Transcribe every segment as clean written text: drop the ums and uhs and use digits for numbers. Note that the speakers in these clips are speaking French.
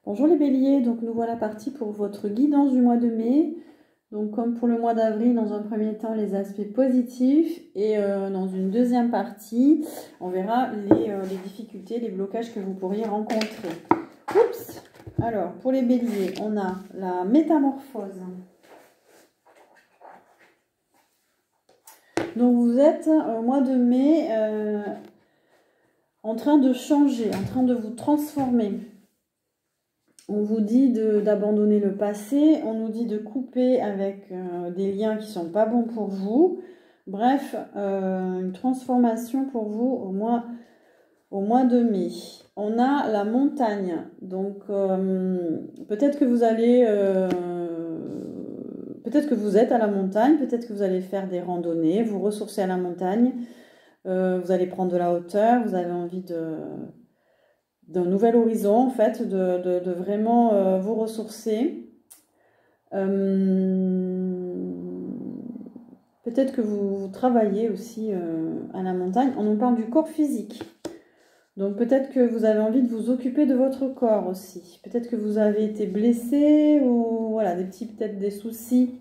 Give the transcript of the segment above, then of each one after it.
Bonjour les béliers, donc nous voilà partis pour votre guidance du mois de mai. Donc comme pour le mois d'avril, dans un premier temps les aspects positifs et dans une deuxième partie, on verra les difficultés, les blocages que vous pourriez rencontrer. Oups. Alors pour les béliers, on a la métamorphose. Donc vous êtes au mois de mai en train de changer, en train de vous transformer. On vous dit d'abandonner le passé, on nous dit de couper avec des liens qui ne sont pas bons pour vous. Bref, une transformation pour vous au mois de mai. On a la montagne, donc peut-être que vous allez... peut-être que vous êtes à la montagne, peut-être que vous allez faire des randonnées, vous ressourcer à la montagne, vous allez prendre de la hauteur, vous avez envie d'un nouvel horizon, en fait, de vraiment vous ressourcer. Peut-être que vous travaillez aussi à la montagne. On nous parle du corps physique. Donc peut-être que vous avez envie de vous occuper de votre corps aussi. Peut-être que vous avez été blessé ou voilà, peut-être des soucis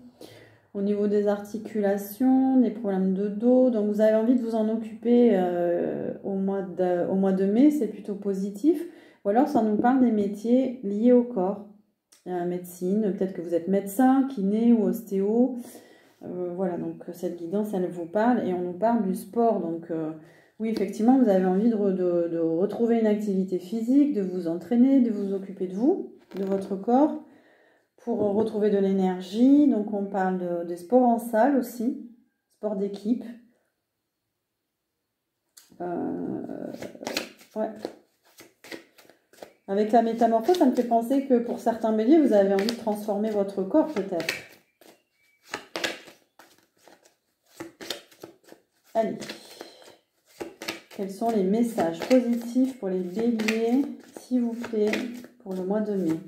au niveau des articulations, des problèmes de dos. Donc vous avez envie de vous en occuper au mois de mai, c'est plutôt positif. Ou alors ça nous parle des métiers liés au corps. Médecine, peut-être que vous êtes médecin, kiné ou ostéo. Voilà, donc cette guidance, elle vous parle. Et on nous parle du sport. Donc oui, effectivement, vous avez envie de retrouver une activité physique, de vous entraîner, de vous occuper de vous, de votre corps, pour retrouver de l'énergie. Donc on parle des sports en salle aussi, sport d'équipe. Ouais. Avec la métamorphose, ça me fait penser que pour certains béliers, vous avez envie de transformer votre corps peut-être. Allez. Quels sont les messages positifs pour les béliers, s'il vous plaît, pour le mois de mai?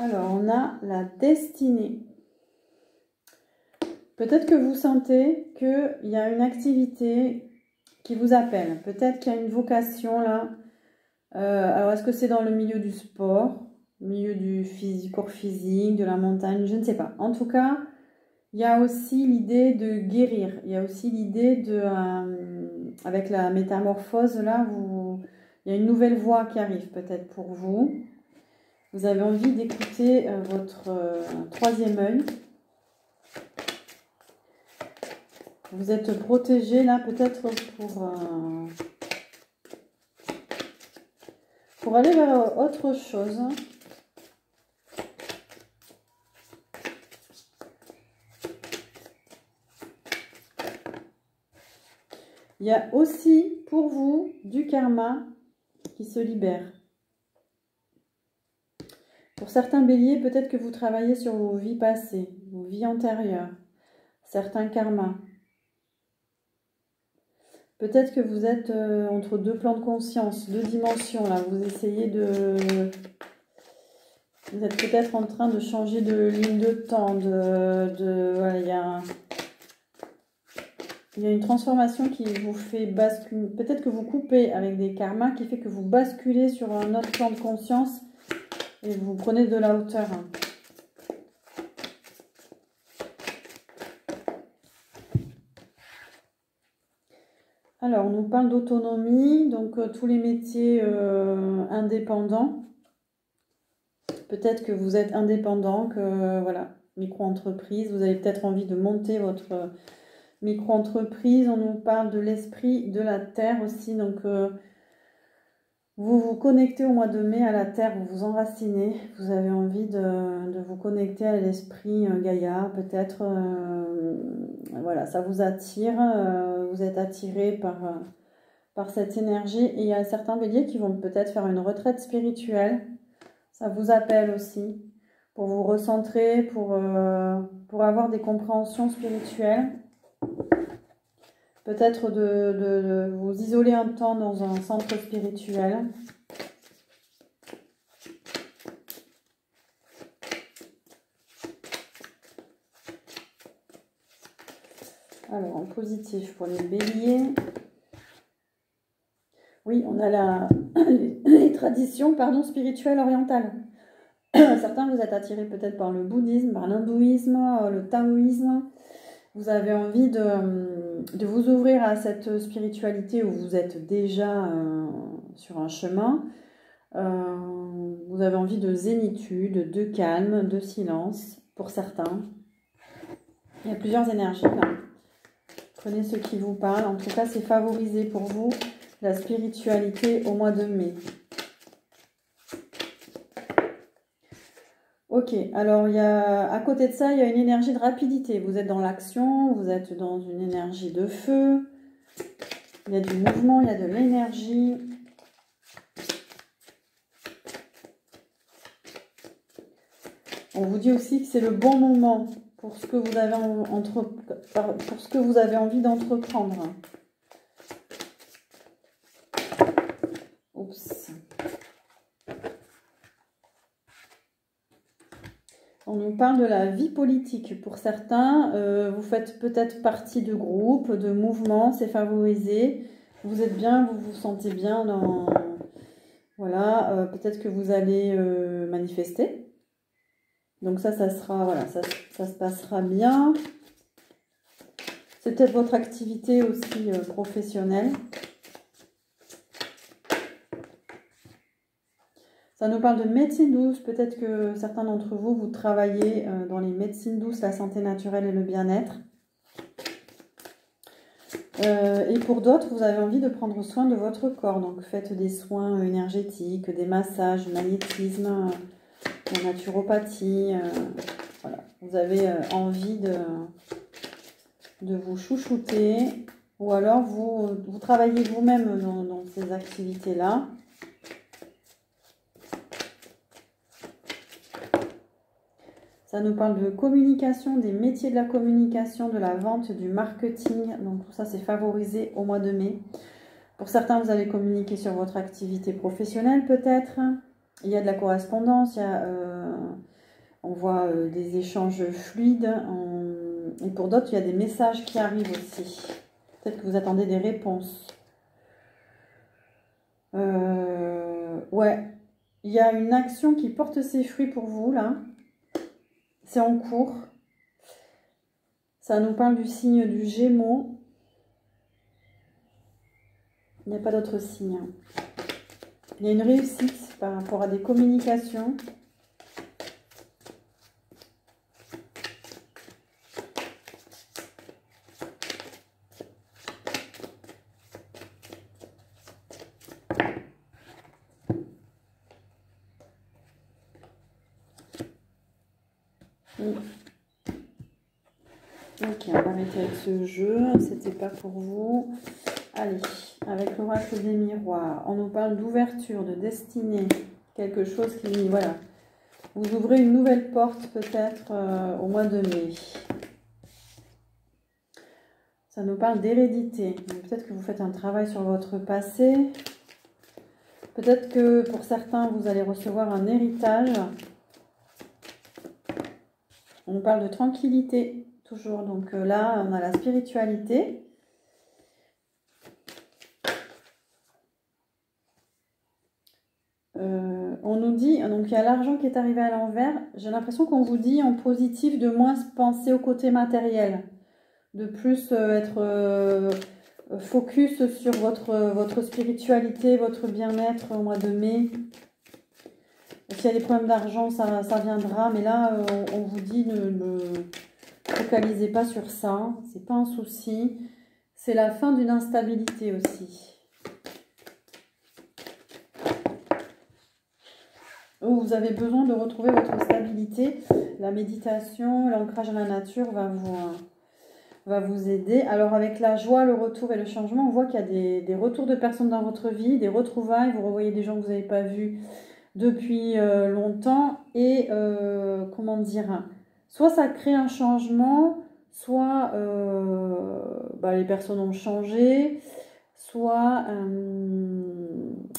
Alors, on a la destinée. Peut-être que vous sentez qu'il y a une activité qui vous appelle. Peut-être qu'il y a une vocation là. Alors, est-ce que c'est dans le milieu du sport, milieu du corps physique, de la montagne? Je ne sais pas. En tout cas, il y a aussi l'idée de guérir. Il y a aussi l'idée de... avec la métamorphose, là, il y a une nouvelle voie qui arrive peut-être pour vous. Vous avez envie d'écouter votre troisième œil. Vous êtes protégé là peut-être pour aller vers autre chose. Il y a aussi pour vous du karma qui se libère. Pour certains béliers, peut-être que vous travaillez sur vos vies passées, vos vies antérieures, certains karmas. Peut-être que vous êtes entre deux plans de conscience, deux dimensions, là. Vous essayez de... Vous êtes peut-être en train de changer de ligne de temps, voilà, il y a une transformation qui vous fait basculer. Peut-être que vous coupez avec des karmas qui fait que vous basculez sur un autre plan de conscience et vous prenez de la hauteur. Alors, on nous parle d'autonomie, donc tous les métiers indépendants. Peut-être que vous êtes indépendant, que voilà, micro-entreprise, vous avez peut-être envie de monter votre micro-entreprise. On nous parle de l'esprit de la terre aussi, donc vous vous connectez au mois de mai à la terre, vous vous enracinez, vous avez envie de vous connecter à l'esprit Gaïa, peut-être, voilà, ça vous attire, vous êtes attiré par cette énergie. Et il y a certains béliers qui vont peut-être faire une retraite spirituelle, ça vous appelle aussi. pour vous recentrer, pour avoir des compréhensions spirituelles. Peut-être de vous isoler un temps dans un centre spirituel. Alors, en positif pour les béliers. Oui, on a les traditions spirituelles orientales. Certains, vous êtes attirés peut-être par le bouddhisme, par l'hindouisme, le taoïsme. Vous avez envie de vous ouvrir à cette spiritualité où vous êtes déjà sur un chemin. Vous avez envie de zénitude, de calme, de silence pour certains. Il y a plusieurs énergies là. Prenez ce qui vous parle. En tout cas, c'est favorisé pour vous la spiritualité au mois de mai. Ok, alors à côté de ça, il y a une énergie de rapidité. Vous êtes dans l'action, vous êtes dans une énergie de feu. Il y a du mouvement, il y a de l'énergie. On vous dit aussi que c'est le bon moment pour ce que vous avez, pour ce que vous avez envie d'entreprendre. Oups. On nous parle de la vie politique. Pour certains, vous faites peut-être partie de groupes, de mouvements, c'est favorisé. Vous êtes bien, vous vous sentez bien dans... Voilà, peut-être que vous allez manifester. Donc ça sera, voilà, ça se passera bien. C'est peut-être votre activité aussi professionnelle. Ça nous parle de médecine douce. Peut-être que certains d'entre vous, vous travaillez dans les médecines douces, la santé naturelle et le bien-être. Et pour d'autres, vous avez envie de prendre soin de votre corps. Donc faites des soins énergétiques, des massages, du magnétisme, la naturopathie. Voilà. Vous avez envie de vous chouchouter. Ou alors vous travaillez vous-même dans ces activités-là. Ça nous parle de communication, des métiers de la communication, de la vente, du marketing. Donc tout ça, c'est favorisé au mois de mai. Pour certains, vous allez communiquer sur votre activité professionnelle peut-être. Il y a de la correspondance, on voit des échanges fluides. Et pour d'autres, il y a des messages qui arrivent aussi. Peut-être que vous attendez des réponses. Ouais, il y a une action qui porte ses fruits pour vous là. C'est en cours. Ça nous parle du signe du Gémeaux. Il n'y a pas d'autre signe. Il y a une réussite par rapport à des communications. Ok, on va arrêter avec ce jeu. C'était pas pour vous. Allez, avec l'oracle des miroirs, on nous parle d'ouverture, de destinée. Quelque chose qui, voilà. Vous ouvrez une nouvelle porte peut-être au mois de mai. Ça nous parle d'hérédité. Peut-être que vous faites un travail sur votre passé. Peut-être que pour certains, vous allez recevoir un héritage. On parle de tranquillité, toujours. Donc là, on a la spiritualité. On nous dit, donc il y a l'argent qui est arrivé à l'envers. J'ai l'impression qu'on vous dit en positif de moins penser au côté matériel. De plus être focus sur votre spiritualité, votre bien-être au mois de mai. S'il y a des problèmes d'argent, ça viendra. Mais là, on vous dit ne focalisez pas sur ça. C'est pas un souci. C'est la fin d'une instabilité aussi. Où vous avez besoin de retrouver votre stabilité. La méditation, l'ancrage à la nature va vous aider. Alors avec la joie, le retour et le changement, on voit qu'il y a des retours de personnes dans votre vie, des retrouvailles. Vous revoyez des gens que vous n'avez pas vus depuis longtemps et comment dire, soit ça crée un changement, soit les personnes ont changé, soit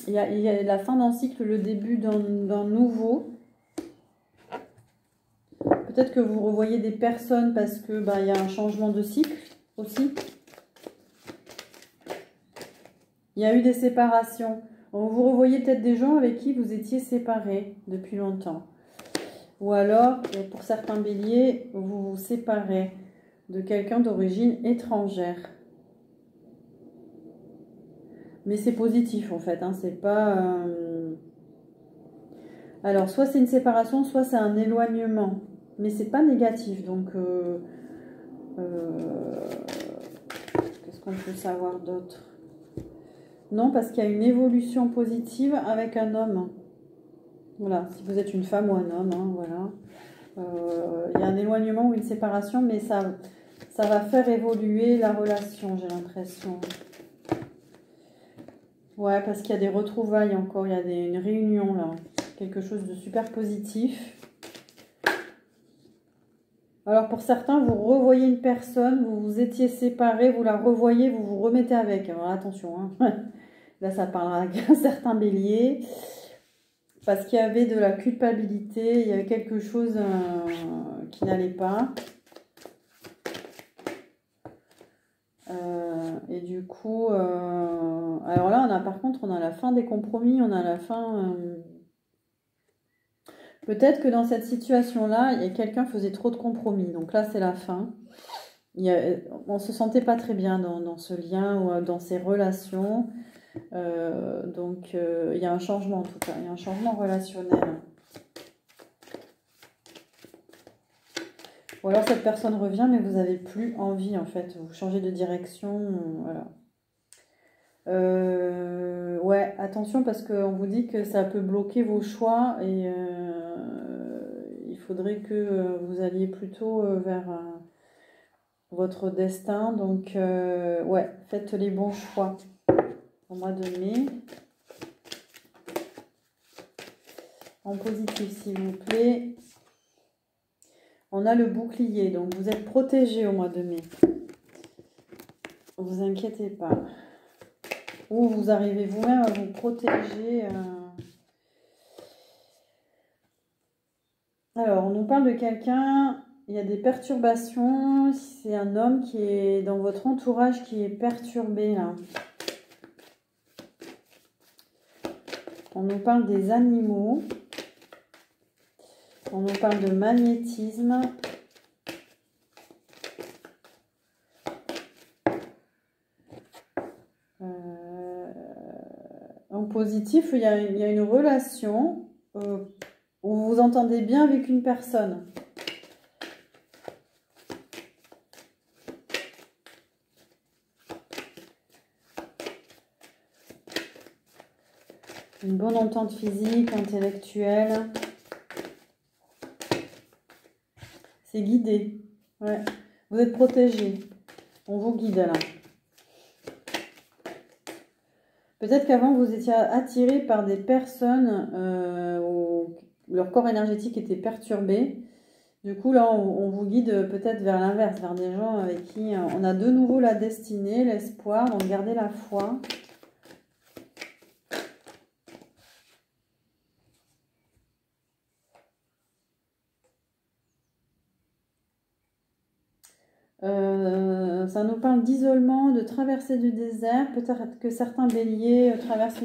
il y a la fin d'un cycle, le début d'un nouveau. Peut-être que vous revoyez des personnes parce que il y a un changement de cycle aussi. Il y a eu des séparations. Vous revoyez peut-être des gens avec qui vous étiez séparés depuis longtemps. Ou alors, pour certains béliers, vous vous séparez de quelqu'un d'origine étrangère. Mais c'est positif en fait, hein, c'est pas... Alors, soit c'est une séparation, soit c'est un éloignement. Mais c'est pas négatif, donc... Qu'est-ce qu'on peut savoir d'autre? Non, parce qu'il y a une évolution positive avec un homme. Voilà, si vous êtes une femme ou un homme, hein, voilà. Il y a un éloignement ou une séparation, mais ça va faire évoluer la relation, j'ai l'impression. Ouais, parce qu'il y a des retrouvailles encore, il y a une réunion là. Quelque chose de super positif. Alors pour certains, vous revoyez une personne, vous vous étiez séparés, vous la revoyez, vous vous remettez avec. Alors attention, hein. Là ça parlera à certains béliers. Parce qu'il y avait de la culpabilité, il y avait quelque chose qui n'allait pas. Et du coup, alors là, par contre, on a la fin des compromis, on a la fin... Peut-être que dans cette situation-là, il y a quelqu'un qui faisait trop de compromis. Donc là, c'est la fin. On ne se sentait pas très bien dans ce lien ou dans ces relations. Donc, il y a un changement en tout cas. Il y a un changement relationnel. Ou alors cette personne revient, mais vous n'avez plus envie en fait. Vous changez de direction. Voilà. Ouais, attention parce qu'on vous dit que ça peut bloquer vos choix et il faudrait que vous alliez plutôt vers votre destin. Donc, ouais, faites les bons choix au mois de mai. En positif, s'il vous plaît. On a le bouclier, donc vous êtes protégé au mois de mai. Ne vous inquiétez pas. Ou vous arrivez vous-même à vous protéger. Alors, on nous parle de quelqu'un, il y a des perturbations. C'est un homme qui est dans votre entourage qui est perturbé là. On nous parle des animaux. On nous parle de magnétisme. En positif, il y a une relation où vous vous entendez bien avec une personne. Une bonne entente physique, intellectuelle. C'est guidé. Ouais. Vous êtes protégé. On vous guide là. Peut-être qu'avant, vous étiez attiré par des personnes où leur corps énergétique était perturbé. Du coup, là, on vous guide peut-être vers l'inverse, vers des gens avec qui on a de nouveau la destinée, l'espoir, donc gardez la foi. Ça nous parle d'isolement, de traversée du désert. Peut-être que certains béliers traversent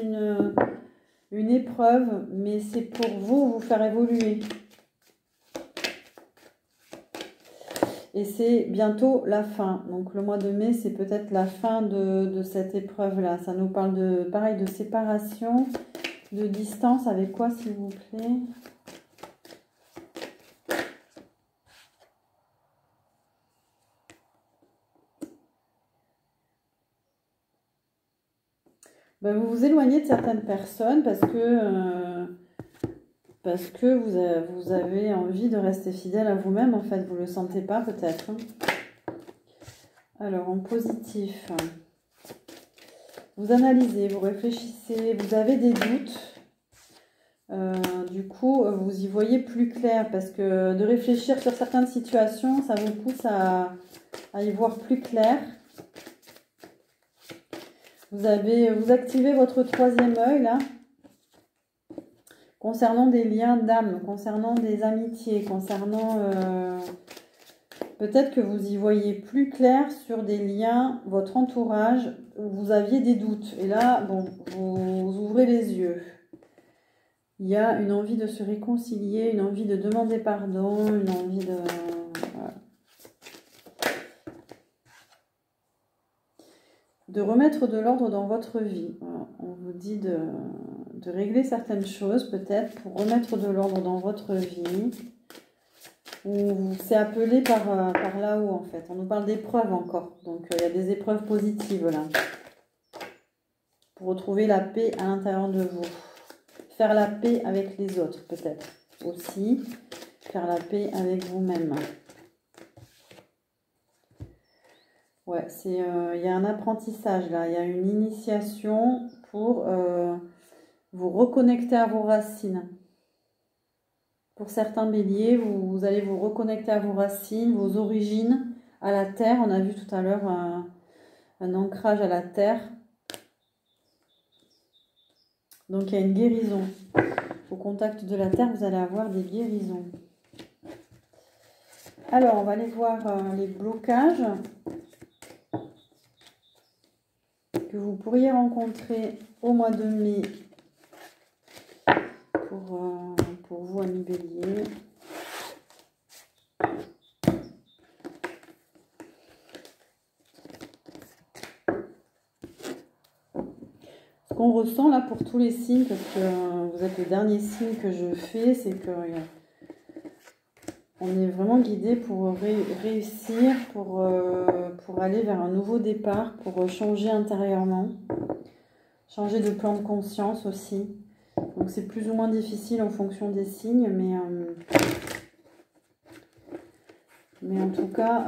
une épreuve, mais c'est pour vous faire évoluer. Et c'est bientôt la fin. Donc le mois de mai, c'est peut-être la fin de cette épreuve-là. Ça nous parle pareil, de séparation, de distance. Avec quoi, s'il vous plaît ? Vous vous éloignez de certaines personnes parce que vous avez envie de rester fidèle à vous-même. En fait, vous ne le sentez pas peut-être. Alors, en positif, vous analysez, vous réfléchissez, vous avez des doutes. du coup, vous y voyez plus clair parce que de réfléchir sur certaines situations, ça vous pousse à y voir plus clair. Vous activez votre troisième œil là, concernant des liens d'âme, concernant des amitiés, concernant... peut-être que vous y voyez plus clair sur des liens, votre entourage, où vous aviez des doutes. Et là, bon, vous ouvrez les yeux. Il y a une envie de se réconcilier, une envie de demander pardon, une envie de... Voilà. De remettre de l'ordre dans votre vie. Voilà. On vous dit de régler certaines choses peut-être pour remettre de l'ordre dans votre vie. C'est appelé par là-haut en fait. On nous parle d'épreuves encore. Donc il y a des épreuves positives là. Pour retrouver la paix à l'intérieur de vous. Faire la paix avec les autres peut-être aussi. Faire la paix avec vous-même. Ouais, il y a un apprentissage là. Il y a une initiation pour vous reconnecter à vos racines. Pour certains béliers, vous allez vous reconnecter à vos racines, vos origines, à la terre. On a vu tout à l'heure un ancrage à la terre. Donc il y a une guérison. Au contact de la terre, vous allez avoir des guérisons. Alors, on va aller voir les blocages que vous pourriez rencontrer au mois de mai pour vous, amis béliers. Ce qu'on ressent là pour tous les signes, parce que vous êtes le dernier signe que je fais, c'est que on est vraiment guidé pour réussir, pour aller vers un nouveau départ, pour changer intérieurement, changer de plan de conscience aussi. Donc c'est plus ou moins difficile en fonction des signes, mais en tout cas,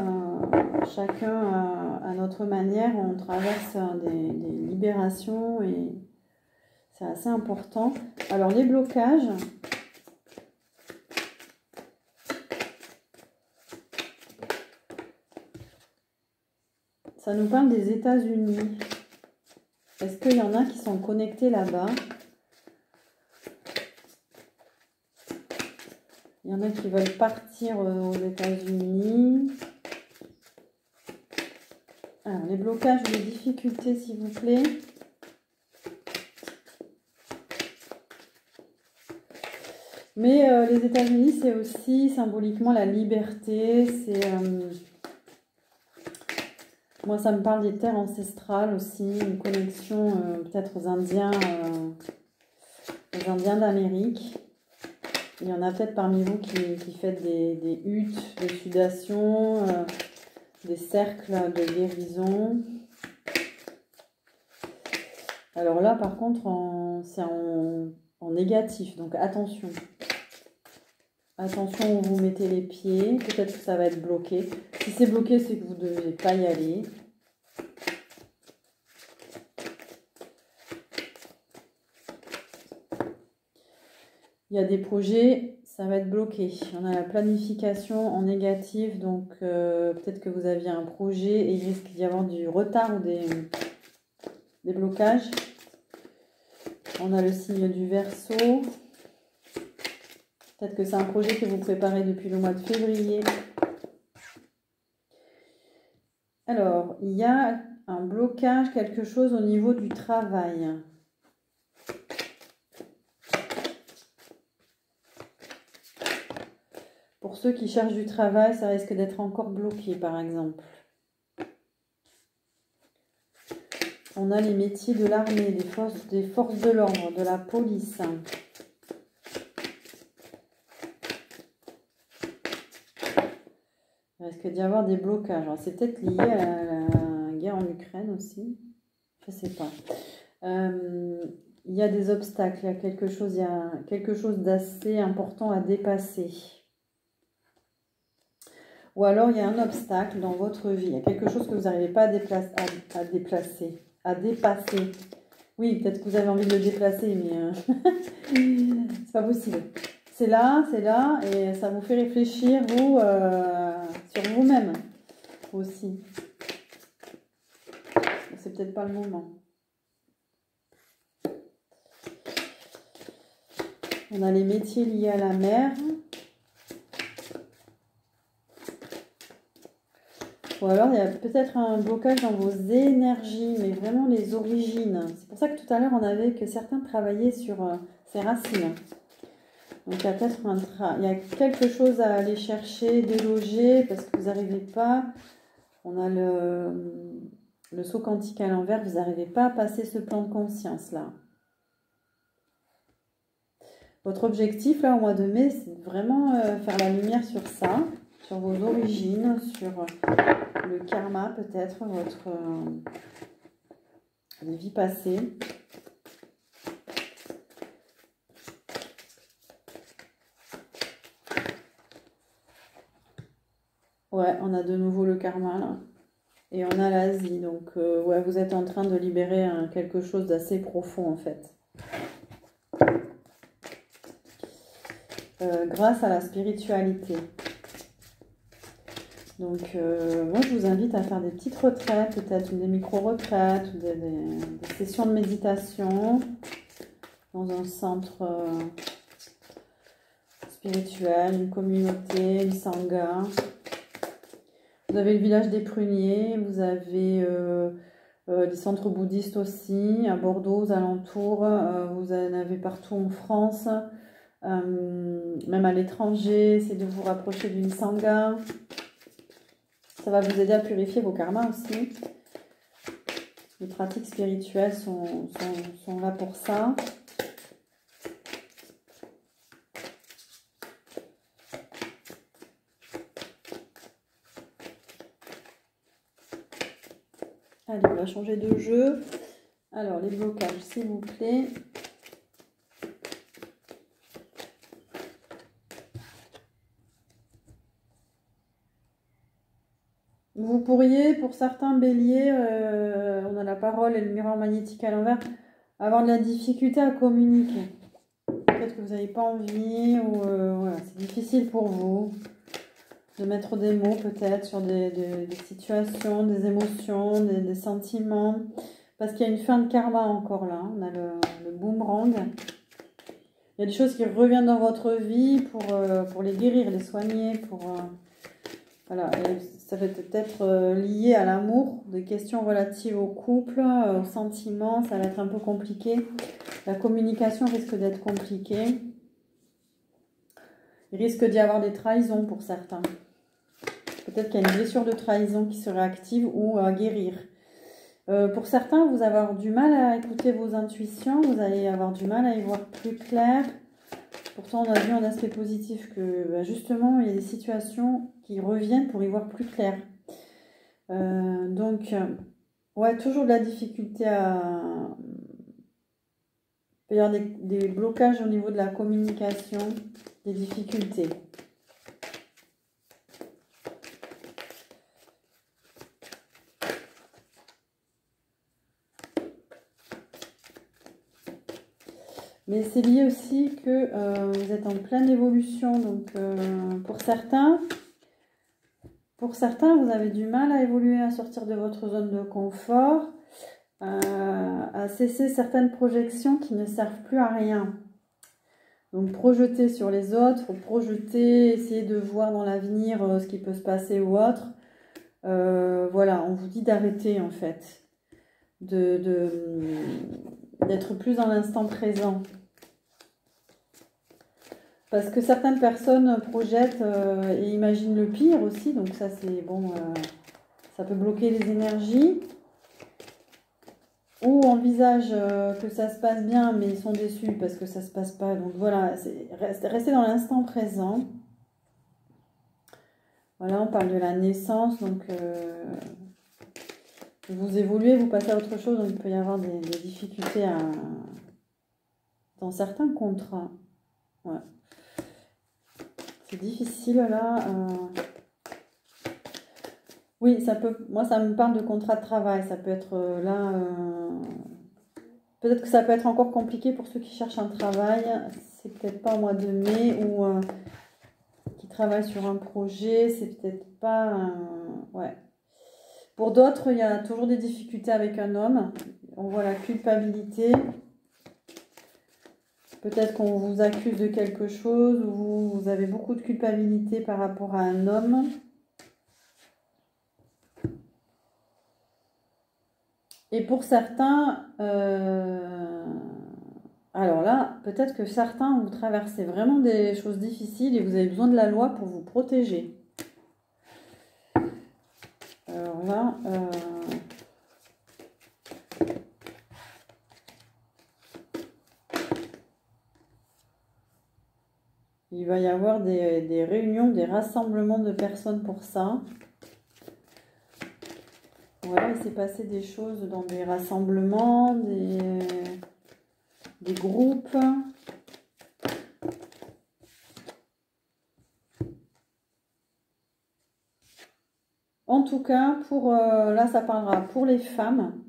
chacun à notre manière, on traverse des libérations et c'est assez important. Alors les blocages, ça nous parle des États-Unis. Est-ce qu'il y en a qui sont connectés là-bas ? Il y en a qui veulent partir aux États-Unis. Alors, les blocages ou les difficultés, s'il vous plaît. Mais les États-Unis, c'est aussi symboliquement la liberté. Moi, ça me parle des terres ancestrales aussi. Une connexion peut-être aux Indiens d'Amérique. Il y en a peut-être parmi vous qui faites des huttes, des sudations, des cercles de guérison. Alors là, par contre, c'est en négatif, donc attention. Attention où vous mettez les pieds, peut-être que ça va être bloqué. Si c'est bloqué, c'est que vous ne devez pas y aller. Il y a des projets, ça va être bloqué. On a la planification en négatif, donc peut-être que vous aviez un projet et il risque d'y avoir du retard ou des blocages. On a le signe du Verseau. Peut-être que c'est un projet que vous préparez depuis le mois de février. Alors, il y a un blocage, quelque chose au niveau du travail. Pour ceux qui cherchent du travail, ça risque d'être encore bloqué, par exemple. On a les métiers de l'armée, des forces de l'ordre, de la police. Il risque d'y avoir des blocages. C'est peut-être lié à la guerre en Ukraine aussi. Je ne sais pas. Il y a des obstacles, il y a quelque chose d'assez important à dépasser. Ou alors il y a un obstacle dans votre vie. Il y a quelque chose que vous n'arrivez pas à dépasser. Oui, peut-être que vous avez envie de le déplacer, mais c'est pas possible. C'est là, et ça vous fait réfléchir, vous, sur vous-même aussi. C'est peut-être pas le moment. On a les métiers liés à la mer. Ou alors, il y a peut-être un blocage dans vos énergies, mais vraiment les origines. C'est pour ça que tout à l'heure, on avait que certains travaillaient sur ces racines. Donc, il y a peut-être il y a quelque chose à aller chercher, déloger, parce que vous n'arrivez pas. On a le saut quantique à l'envers, vous n'arrivez pas à passer ce plan de conscience-là. Votre objectif, là, au mois de mai, c'est vraiment faire la lumière sur ça, sur vos origines, sur le karma, peut-être, votre vie passée. Ouais, on a de nouveau le karma, là. Et on a l'Asie. Donc, ouais, vous êtes en train de libérer quelque chose d'assez profond, en fait. Grâce à la spiritualité. Donc, moi, je vous invite à faire des petites retraites, peut-être des micro-retraites, ou des sessions de méditation dans un centre spirituel, une communauté, une sangha. Vous avez le village des Pruniers, vous avez des centres bouddhistes aussi, à Bordeaux, aux alentours, vous en avez partout en France, même à l'étranger, essayez de vous rapprocher d'une sangha. Ça va vous aider à purifier vos karmas aussi. Les pratiques spirituelles sont là pour ça. Allez, on va changer de jeu. Alors, les blocages, s'il vous plaît. Vous pourriez, pour certains béliers, on a la parole et le miroir magnétique à l'envers, avoir de la difficulté à communiquer. Peut-être que vous n'avez pas envie ou voilà, c'est difficile pour vous de mettre des mots peut-être sur des situations, des émotions, des sentiments. Parce qu'il y a une fin de karma encore là. On a le boomerang. Il y a des choses qui reviennent dans votre vie pour les guérir, les soigner, voilà. Et ça peut être lié à l'amour, des questions relatives au couple, aux sentiments, ça va être un peu compliqué. La communication risque d'être compliquée. Il risque d'y avoir des trahisons pour certains. Peut-être qu'il y a une blessure de trahison qui serait active ou à guérir. Pour certains, vous allez avoir du mal à écouter vos intuitions, vous allez avoir du mal à y voir plus clair. Pourtant, on a vu en aspect positif que justement, il y a des situations qui reviennent pour y voir plus clair. Donc, ouais, toujours de la difficulté à... Il peut y avoir des blocages au niveau de la communication, des difficultés. Mais c'est lié aussi que vous êtes en pleine évolution. Donc, pour certains, vous avez du mal à évoluer, à sortir de votre zone de confort, à cesser certaines projections qui ne servent plus à rien. Donc, projeter sur les autres, projeter, essayer de voir dans l'avenir ce qui peut se passer ou autre. Voilà, on vous dit d'arrêter en fait, d'être plus dans l'instant présent. Parce que certaines personnes projettent et imaginent le pire aussi, donc ça c'est bon, ça peut bloquer les énergies. Ou envisagent que ça se passe bien, mais ils sont déçus parce que ça se passe pas. Donc voilà, restez dans l'instant présent. Voilà, on parle de la naissance, donc vous évoluez, vous passez à autre chose, donc il peut y avoir des difficultés dans certains contrats. Ouais. C'est difficile là. Oui, ça peut. Moi, ça me parle de contrat de travail. Ça peut être là. Peut-être que ça peut être encore compliqué pour ceux qui cherchent un travail. C'est peut-être pas au mois de mai ou qui travaillent sur un projet. C'est peut-être pas... ouais. Pour d'autres, il y a toujours des difficultés avec un homme. On voit la culpabilité. Peut-être qu'on vous accuse de quelque chose ou vous avez beaucoup de culpabilité par rapport à un homme. Et pour certains, alors là, peut-être que certains vous traversez vraiment des choses difficiles et vous avez besoin de la loi pour vous protéger. Alors là, il va y avoir des réunions, des rassemblements de personnes pour ça. Voilà, il s'est passé des choses dans des rassemblements, des groupes. En tout cas, là, ça parlera pour les femmes.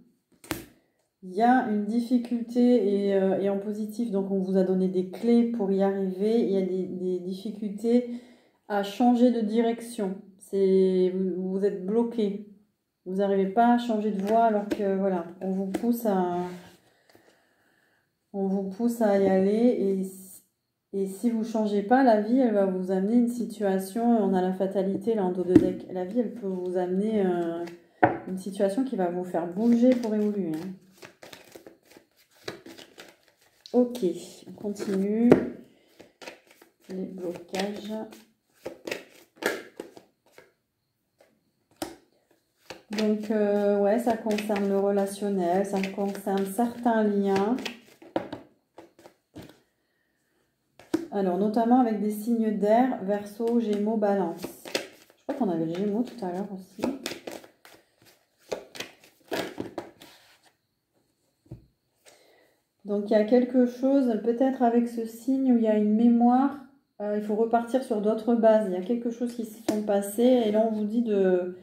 Il y a une difficulté et en positif, donc on vous a donné des clés pour y arriver. Il y a des difficultés à changer de direction. Vous êtes bloqué. Vous n'arrivez pas à changer de voie alors que voilà, on vous pousse à y aller. Et si vous ne changez pas, la vie, elle va vous amener une situation. On a la fatalité là en dos de deck. La vie, elle peut vous amener une situation qui va vous faire bouger pour évoluer. Hein. Ok, on continue. Les blocages. Donc, ouais, ça concerne le relationnel, ça concerne certains liens. Alors, notamment avec des signes d'air, Verseau, Gémeaux, Balance. Je crois qu'on avait le Gémeaux tout à l'heure aussi. Donc, il y a quelque chose, peut-être avec ce signe où il y a une mémoire. Il faut repartir sur d'autres bases. Il y a quelque chose qui se sont passées. Et là, on vous dit de...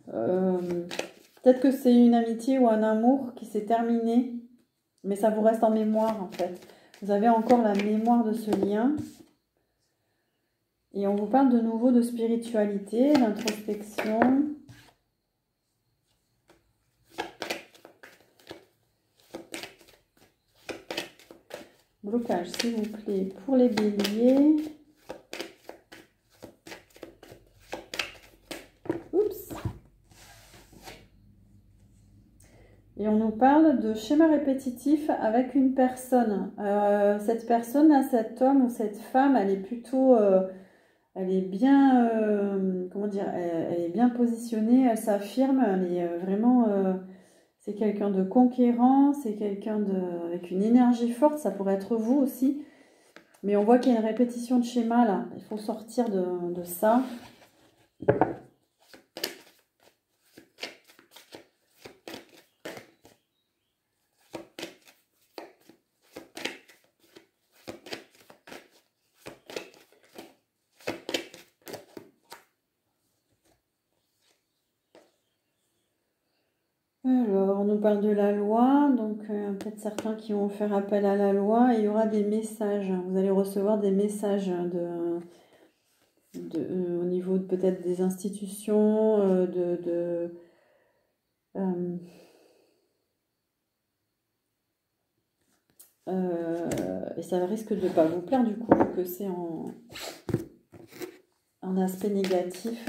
peut-être que c'est une amitié ou un amour qui s'est terminé. Mais ça vous reste en mémoire, en fait. Vous avez encore la mémoire de ce lien. Et on vous parle de nouveau de spiritualité, d'introspection. Blocage, s'il vous plaît, pour les béliers. Oups. Et on nous parle de schéma répétitif avec une personne. Cette personne-là, cet homme ou cette femme, elle est plutôt... elle est bien... comment dire, elle est bien positionnée, elle s'affirme, elle est vraiment... c'est quelqu'un de conquérant, c'est quelqu'un avec une énergie forte, ça pourrait être vous aussi. Mais on voit qu'il y a une répétition de schéma là, il faut sortir de ça. Alors, on nous parle de la loi, donc peut-être certains qui vont faire appel à la loi, et il y aura des messages. Vous allez recevoir des messages au niveau peut-être des institutions, et ça risque de ne pas vous plaire du coup, vu que c'est en aspect négatif.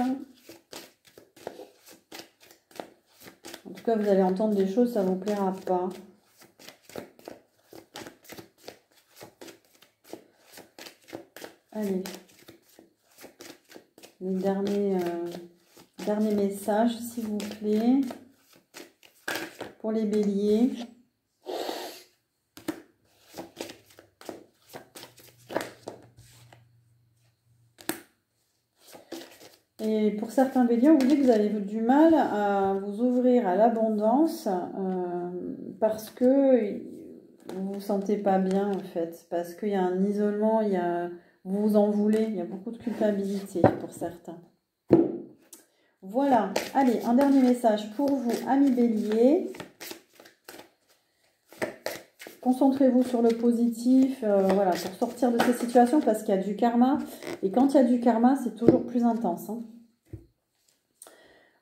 En tout cas, vous allez entendre des choses, ça ne vous plaira pas. Allez. Le dernier message, s'il vous plaît, pour les béliers. Et pour certains béliers, on vous dit que vous avez du mal à vous ouvrir à l'abondance parce que vous vous sentez pas bien en fait, parce qu'il y a un isolement, vous vous en voulez, il y a beaucoup de culpabilité pour certains. Voilà, allez, un dernier message pour vous, amis béliers. Concentrez-vous sur le positif, voilà, pour sortir de ces situations parce qu'il y a du karma. Et quand il y a du karma, c'est toujours plus intense. Hein.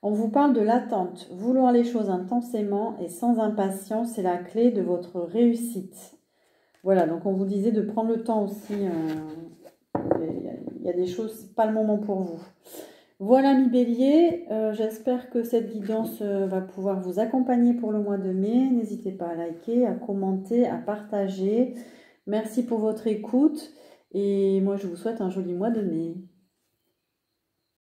On vous parle de l'attente. Vouloir les choses intensément et sans impatience, c'est la clé de votre réussite. Voilà, donc on vous disait de prendre le temps aussi. Il y a des choses, c'est pas le moment pour vous. Voilà mi bélier, j'espère que cette guidance va pouvoir vous accompagner pour le mois de mai. N'hésitez pas à liker, à commenter, à partager. Merci pour votre écoute et moi je vous souhaite un joli mois de mai.